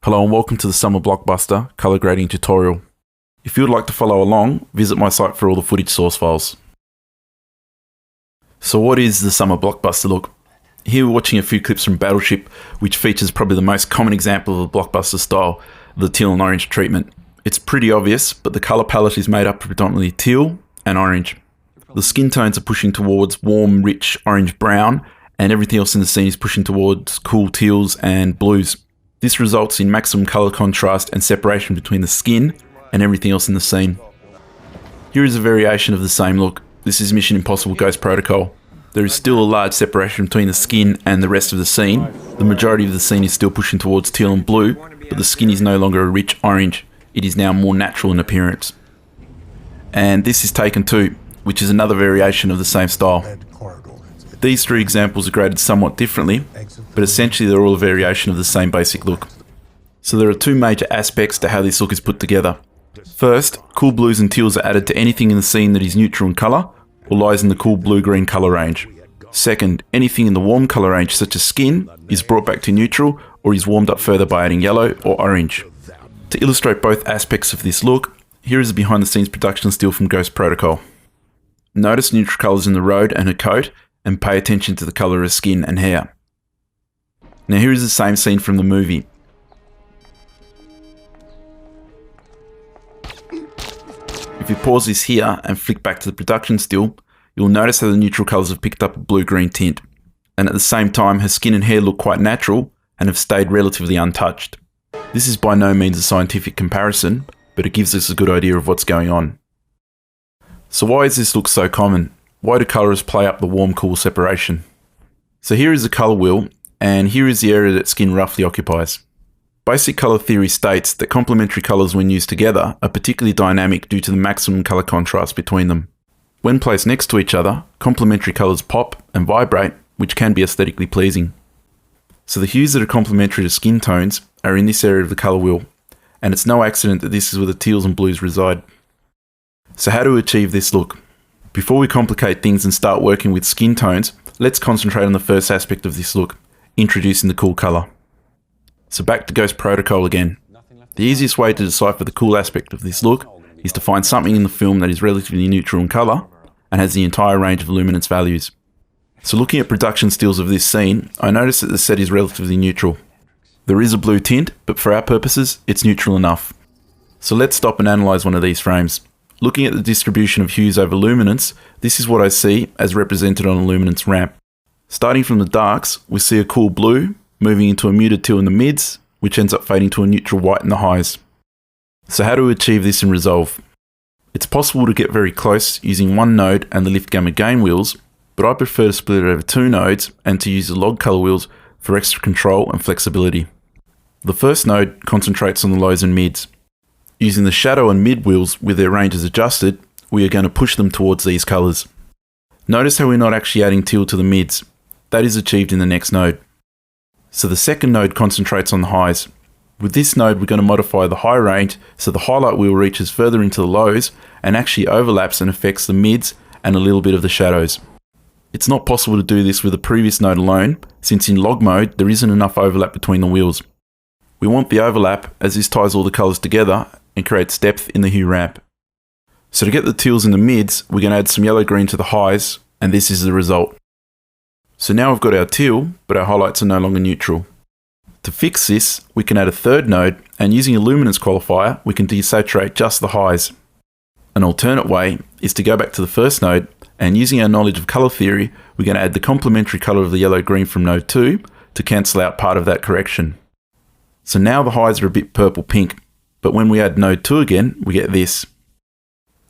Hello and welcome to the Summer Blockbuster Color Grading Tutorial. If you would like to follow along, visit my site for all the footage source files. So what is the Summer Blockbuster look? Here we're watching a few clips from Battleship, which features probably the most common example of a blockbuster style, the teal and orange treatment. It's pretty obvious, but the colour palette is made up of predominantly teal and orange. The skin tones are pushing towards warm, rich orange-brown, and everything else in the scene is pushing towards cool teals and blues. This results in maximum colour contrast and separation between the skin and everything else in the scene. Here is a variation of the same look. This is Mission Impossible Ghost Protocol. There is still a large separation between the skin and the rest of the scene. The majority of the scene is still pushing towards teal and blue, but the skin is no longer a rich orange. It is now more natural in appearance. And this is Taken 2, which is another variation of the same style. These three examples are graded somewhat differently, but essentially they're all a variation of the same basic look. So there are two major aspects to how this look is put together. First, cool blues and teals are added to anything in the scene that is neutral in colour, or lies in the cool blue-green colour range. Second, anything in the warm colour range, such as skin, is brought back to neutral, or is warmed up further by adding yellow or orange. To illustrate both aspects of this look, here is a behind-the-scenes production still from Ghost Protocol. Notice neutral colours in the road and her coat, and pay attention to the colour of her skin and hair. Now here is the same scene from the movie. If you pause this here and flick back to the production still, you'll notice how the neutral colours have picked up a blue-green tint, and at the same time her skin and hair look quite natural and have stayed relatively untouched. This is by no means a scientific comparison, but it gives us a good idea of what's going on. So why is this look so common? Why do colourists play up the warm-cool separation? So here is the colour wheel, and here is the area that skin roughly occupies. Basic colour theory states that complementary colours when used together are particularly dynamic due to the maximum colour contrast between them. When placed next to each other, complementary colours pop and vibrate, which can be aesthetically pleasing. So the hues that are complementary to skin tones are in this area of the colour wheel, and it's no accident that this is where the teals and blues reside. So how to achieve this look? Before we complicate things and start working with skin tones, let's concentrate on the first aspect of this look, introducing the cool colour. So back to Ghost Protocol again. The easiest way to decipher the cool aspect of this look is to find something in the film that is relatively neutral in colour and has the entire range of luminance values. So looking at production stills of this scene, I notice that the set is relatively neutral. There is a blue tint, but for our purposes, it's neutral enough. So let's stop and analyse one of these frames. Looking at the distribution of hues over luminance, this is what I see as represented on a luminance ramp. Starting from the darks, we see a cool blue, moving into a muted teal in the mids, which ends up fading to a neutral white in the highs. So how do we achieve this in Resolve? It's possible to get very close using one node and the lift gamma gain wheels, but I prefer to split it over two nodes and to use the log color wheels for extra control and flexibility. The first node concentrates on the lows and mids. Using the shadow and mid wheels with their ranges adjusted, we are going to push them towards these colours. Notice how we're not actually adding teal to the mids. That is achieved in the next node. So the second node concentrates on the highs. With this node we're going to modify the high range so the highlight wheel reaches further into the lows and actually overlaps and affects the mids and a little bit of the shadows. It's not possible to do this with the previous node alone, since in log mode there isn't enough overlap between the wheels. We want the overlap as this ties all the colours together and creates depth in the hue ramp. So to get the teals in the mids, we're going to add some yellow-green to the highs, and this is the result. So now we've got our teal, but our highlights are no longer neutral. To fix this, we can add a third node, and using a luminance qualifier, we can desaturate just the highs. An alternate way is to go back to the first node, and using our knowledge of colour theory, we're going to add the complementary colour of the yellow-green from node 2 to cancel out part of that correction. So now the highs are a bit purple-pink, but when we add node 2 again, we get this.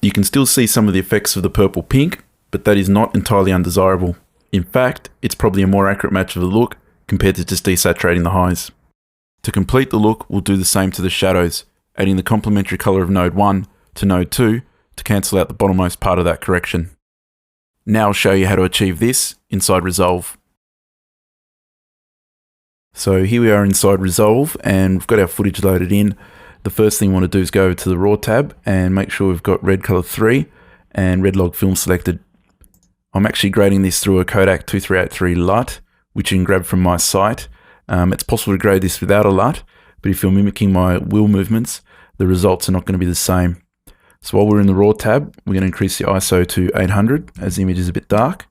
You can still see some of the effects of the purple-pink, but that is not entirely undesirable. In fact, it's probably a more accurate match of the look compared to just desaturating the highs. To complete the look, we'll do the same to the shadows, adding the complementary colour of node 1 to node 2 to cancel out the bottommost part of that correction. Now I'll show you how to achieve this inside Resolve. So here we are inside Resolve and we've got our footage loaded in. The first thing we want to do is go over to the Raw tab and make sure we've got red color 3 and red log film selected. I'm actually grading this through a Kodak 2383 LUT, which you can grab from my site. It's possible to grade this without a LUT, but if you're mimicking my wheel movements, the results are not going to be the same. So while we're in the raw tab, we're going to increase the ISO to 800 as the image is a bit dark,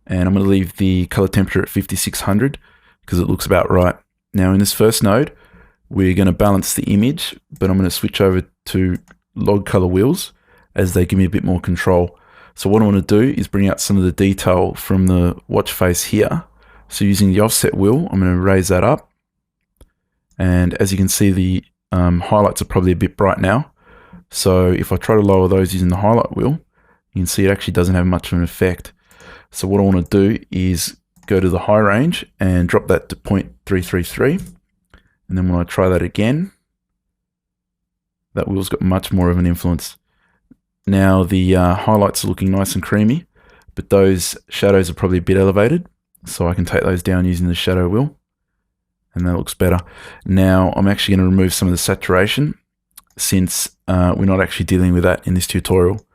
and I'm going to leave the color temperature at 5600 because it looks about right. Now in this first node, we're going to balance the image, but I'm going to switch over to log color wheels as they give me a bit more control. So what I want to do is bring out some of the detail from the watch face here. So using the offset wheel, I'm going to raise that up. And as you can see, the highlights are probably a bit bright now. So if I try to lower those using the highlight wheel, you can see it actually doesn't have much of an effect. So what I want to do is go to the high range and drop that to 0.333. And then when I try that again, that wheel's got much more of an influence. Now the highlights are looking nice and creamy, but those shadows are probably a bit elevated. So I can take those down using the shadow wheel, and that looks better. Now I'm actually going to remove some of the saturation since we're not actually dealing with that in this tutorial.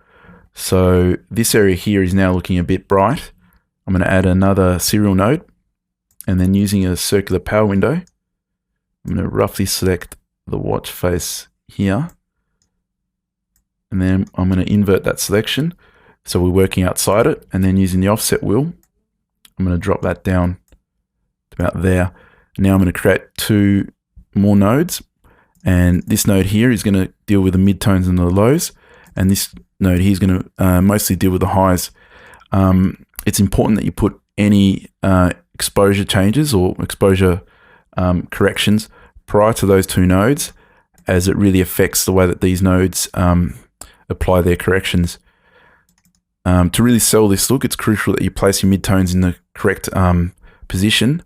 So this area here is now looking a bit bright. I'm going to add another serial node, and then using a circular power window, I'm going to roughly select the watch face here, and then I'm going to invert that selection. So we're working outside it, and then using the offset wheel, I'm going to drop that down to about there. Now I'm going to create two more nodes, and this node here is going to deal with the midtones and the lows, and this node here is going to mostly deal with the highs. It's important that you put any exposure changes or exposure corrections prior to those two nodes, as it really affects the way that these nodes apply their corrections. To really sell this look, it's crucial that you place your midtones in the correct position.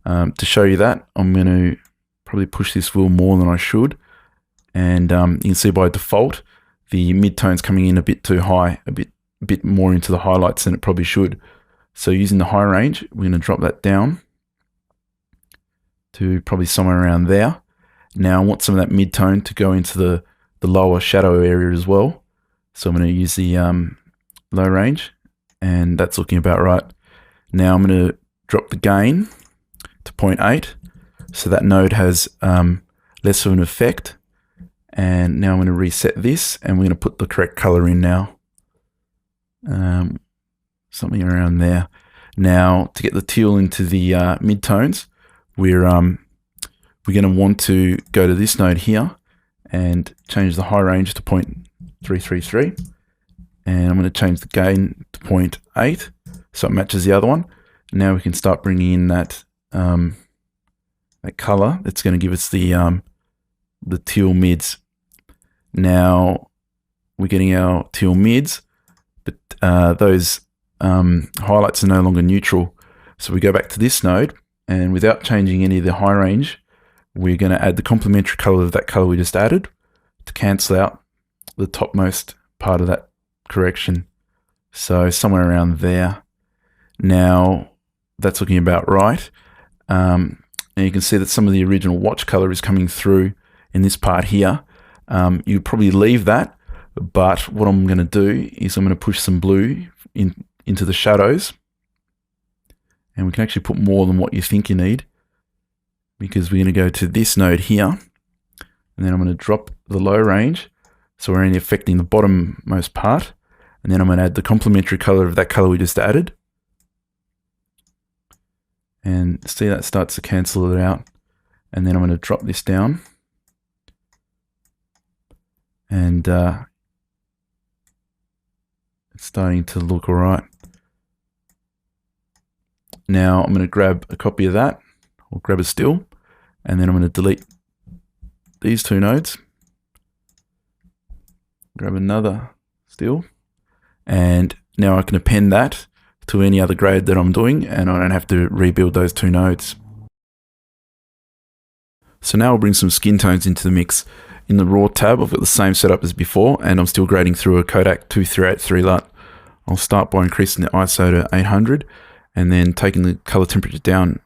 To show you that, I'm going to probably push this wheel more than I should, and you can see by default the midtone's coming in a bit too high, a bit more into the highlights than it probably should. So using the high range, we're going to drop that down to probably somewhere around there. Now I want some of that midtone to go into the lower shadow area as well. So I'm going to use the low range, and that's looking about right. Now I'm going to drop the gain to 0.8, so that node has less of an effect. And now I'm going to reset this, and we're going to put the correct color in now. Something around there. Now to get the teal into the midtones, we're going to want to go to this node here and change the high range to 0.333, and I'm going to change the gain to 0.8 so it matches the other one. Now we can start bringing in that that color that's going to give us the teal mids. Now we're getting our teal mids, but those highlights are no longer neutral. So we go back to this node, and without changing any of the high range, we're going to add the complementary color of that color we just added to cancel out the topmost part of that correction. So somewhere around there. Now that's looking about right. And you can see that some of the original watch color is coming through in this part here. You'd probably leave that, but what I'm going to do is I'm going to push some blue into the shadows, and we can actually put more than what you think you need, because we're going to go to this node here, and then I'm going to drop the low range, so we're only affecting the bottommost part, and then I'm going to add the complementary color of that color we just added, and see that starts to cancel it out. And then I'm going to drop this down, and it's starting to look all right. Now I'm going to grab a copy of that, or grab a still, and then I'm going to delete these two nodes, grab another still, and now I can append that to any other grade that I'm doing, and I don't have to rebuild those two nodes. So now I'll bring some skin tones into the mix. In the raw tab, I've got the same setup as before, and I'm still grading through a Kodak 2383 LUT. I'll start by increasing the ISO to 800, and then taking the color temperature down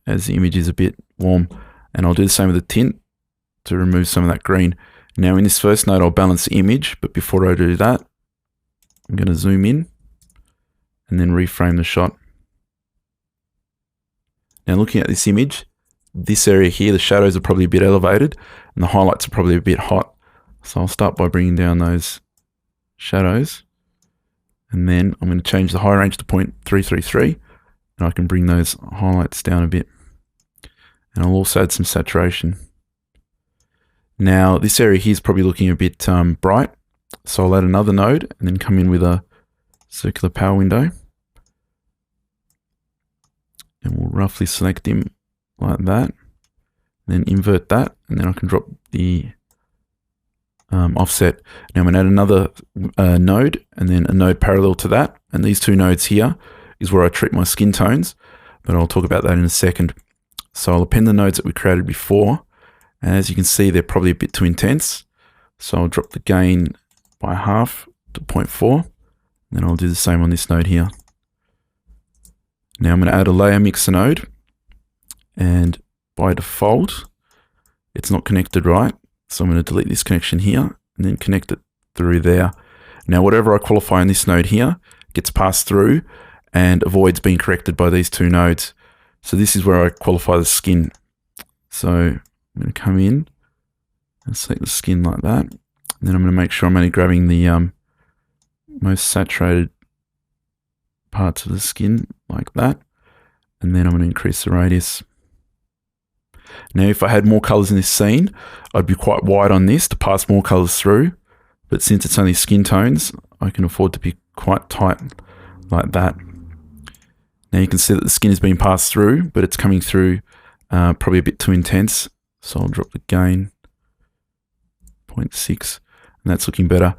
as the image is a bit warm. And I'll do the same with the tint to remove some of that green. Now in this first node, I'll balance the image, but before I do that, I'm going to zoom in and then reframe the shot. Now looking at this image, this area here, the shadows are probably a bit elevated and the highlights are probably a bit hot. So I'll start by bringing down those shadows, and then I'm going to change the high range to 0.333, and I can bring those highlights down a bit. And I'll also add some saturation. Now this area here is probably looking a bit bright, so I'll add another node and then come in with a circular power window, and we'll roughly select him like that, then invert that, and then I can drop the offset. Now I'm going to add another node and then a node parallel to that, and these two nodes here is where I treat my skin tones, but I'll talk about that in a second. So I'll append the nodes that we created before, and as you can see they're probably a bit too intense, so I'll drop the gain by half to 0.4, and then I'll do the same on this node here. Now I'm going to add a layer mixer node, and by default it's not connected right, so I'm going to delete this connection here and then connect it through there. Now whatever I qualify on this node here gets passed through and avoids being corrected by these two nodes. So this is where I qualify the skin. So I'm going to come in and select the skin like that, and then I'm going to make sure I'm only grabbing the most saturated parts of the skin like that, and then I'm going to increase the radius. Now if I had more colors in this scene, I'd be quite wide on this to pass more colors through, but since it's only skin tones, I can afford to be quite tight like that. Now you can see that the skin is being passed through, but it's coming through probably a bit too intense, so I'll drop the gain 0.6, and that's looking better.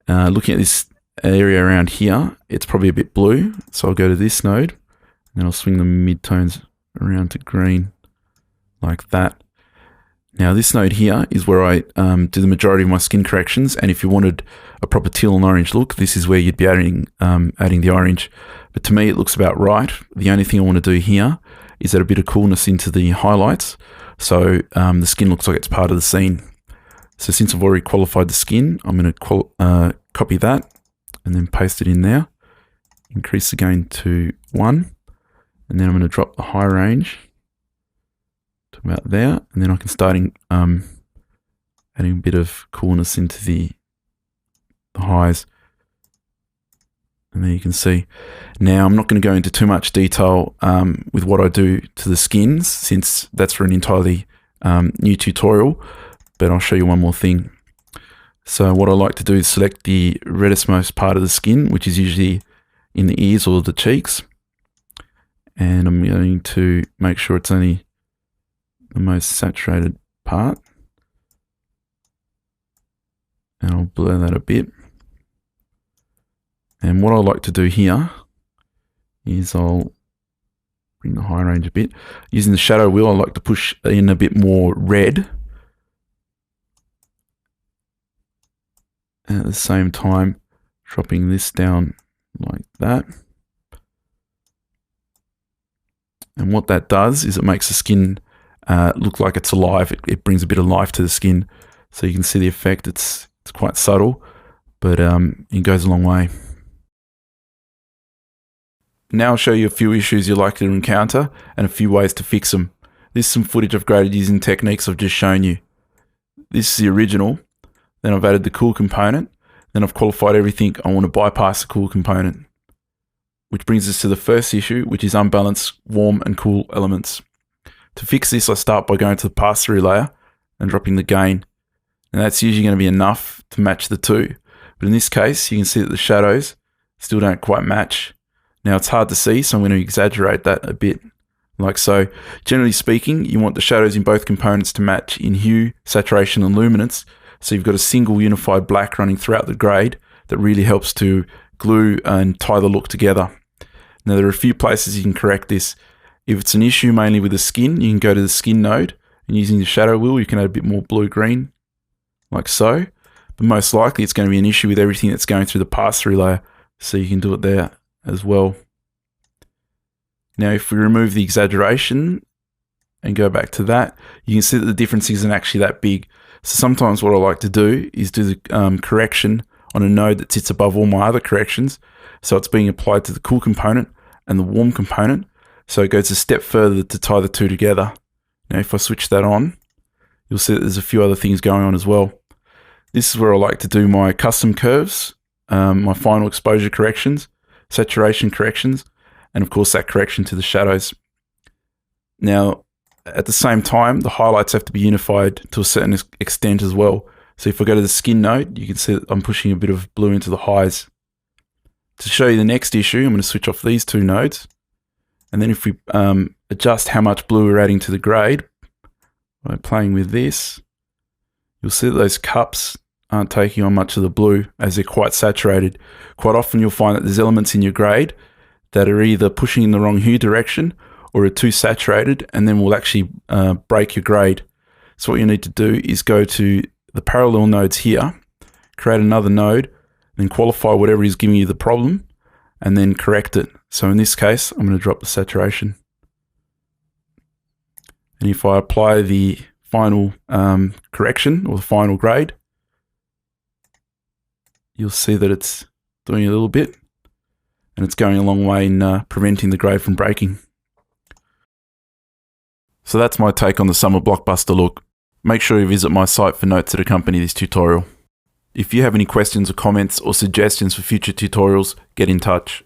Looking at this area around here, it's probably a bit blue, so I'll go to this node, and then I'll swing the mid-tones around to green like that. Now this node here is where I do the majority of my skin corrections, and if you wanted a proper teal and orange look, this is where you'd be adding the orange. But to me it looks about right. The only thing I want to do here is add a bit of coolness into the highlights, so the skin looks like it's part of the scene. So since I've already qualified the skin, I'm going to copy that and then paste it in there, increase the gain to 1, and then I'm going to drop the high range to about there, and then I can start adding a bit of coolness into the highs. And there you can see. Now I'm not going to go into too much detail with what I do to the skins, since that's for an entirely new tutorial, but I'll show you one more thing. So what I like to do is select the reddest most part of the skin, which is usually in the ears or the cheeks, and I'm going to make sure it's only the most saturated part, and I'll blur that a bit. And what I like to do here is I'll bring the high range a bit. Using the shadow wheel, I like to push in a bit more red, and at the same time dropping this down like that. And what that does is it makes the skin look like it's alive. It brings a bit of life to the skin, so you can see the effect. It's quite subtle, but it goes a long way. Now I'll show you a few issues you're likely to encounter and a few ways to fix them. This is some footage I've graded using techniques I've just shown you. This is the original, then I've added the cool component, then I've qualified everything I want to bypass the cool component. Which brings us to the first issue, which is unbalanced warm and cool elements. To fix this, I start by going to the pass-through layer and dropping the gain. And that's usually going to be enough to match the two. But in this case, you can see that the shadows still don't quite match. Now it's hard to see, so I'm going to exaggerate that a bit, like so. Generally speaking, you want the shadows in both components to match in hue, saturation, and luminance, so you've got a single unified black running throughout the grade that really helps to glue and tie the look together. Now there are a few places you can correct this. If it's an issue mainly with the skin, you can go to the skin node, and using the shadow wheel you can add a bit more blue-green, like so. But most likely it's going to be an issue with everything that's going through the pass-through layer, so you can do it there as well. Now if we remove the exaggeration and go back to that, you can see that the difference isn't actually that big. So sometimes what I like to do is do the correction on a node that sits above all my other corrections, so it's being applied to the cool component and the warm component, so it goes a step further to tie the two together. Now if I switch that on, you'll see that there's a few other things going on as well. This is where I like to do my custom curves, my final exposure corrections, saturation corrections, and of course that correction to the shadows. Now, at the same time, the highlights have to be unified to a certain extent as well. So if I go to the skin node, you can see that I'm pushing a bit of blue into the highs. To show you the next issue, I'm going to switch off these two nodes. And then if we adjust how much blue we're adding to the grade, by playing with this, you'll see that those cups aren't taking on much of the blue as they're quite saturated. Quite often you'll find that there's elements in your grade that are either pushing in the wrong hue direction or are too saturated, and then will actually break your grade. So what you need to do is go to the parallel nodes here, create another node, then qualify whatever is giving you the problem, and then correct it. So in this case, I'm going to drop the saturation. And if I apply the final correction or the final grade, you'll see that it's doing a little bit, and it's going a long way in preventing the grade from breaking. So that's my take on the summer blockbuster look. Make sure you visit my site for notes that accompany this tutorial. If you have any questions or comments or suggestions for future tutorials, get in touch.